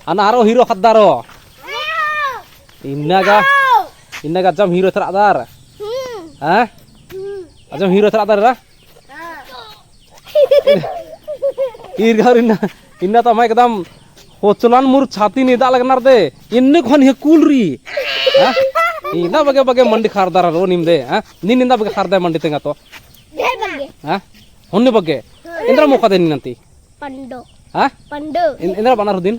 Anaro hero hadaro. Innaga jam hero teradar. Hah? Jam hero teradar lah. Inna tamai kedam hoculan mur छाती नहीं डाल लगना दे इन्ने कौन है कूलरी हाँ इन्ना बगे बगे मंडी खारदार रो निम्दे हाँ निन्दा बगे खारदार मंडी तेंगा तो हाँ होने बगे इंद्रा मौका दे निन्नती पंडो हाँ पंडो इंद्रा बना रुदिन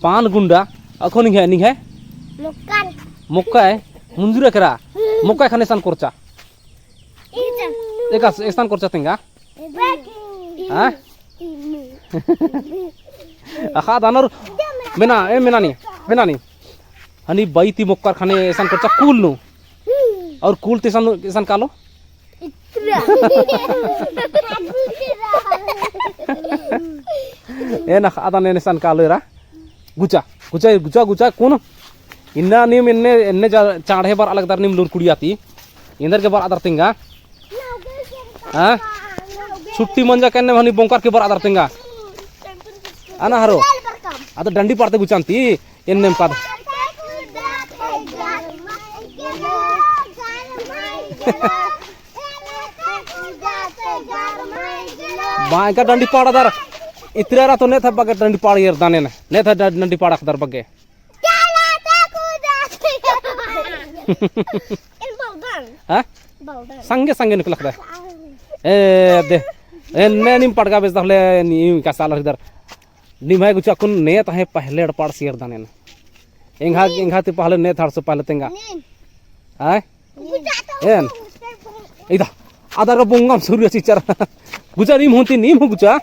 पान गुंडा अखोनी है मुक्का है मुंजुरे करा मुक्का खाने सान कोरचा एक स्थान कोरचा तेंगा हाँ आखा दानर मेना नी हनी बाईती मुक्कर खाने ऐसा करचा कूल नु और कूल तेसन कालो ए ना आदा ने ऐसा कालो रा गुचा कौन इन्ना नीम इन्ने चाढ़े बार अलग दर नीम लूर कुड़ियाती इंदर के बार आदर तिंगा हाँ छुट्टी मंजा करने हनी बोंकार के बार आदर तिंगा आना हरो आता डंडी पाड़ते गुचांती इन्ने पाद बाय का डंडी पाड़ा दर इतरे रा तो ने था बगे डंडी पाड़ यार दाने ने था डंडी पाड़ा दर बगे हाँ संगे निकल लगता ए दे ने निम पड़गा बेच दहले नी का साल इधर निमाय गुचा कुन ने ताहे पहले पाड़ सियर दाने न इंघा ते पहले ने थार से पहले तेंगा आय एन इदा आदर का बोंगम सूर्य चिचर गुचा नीम होती नीम हो गुचा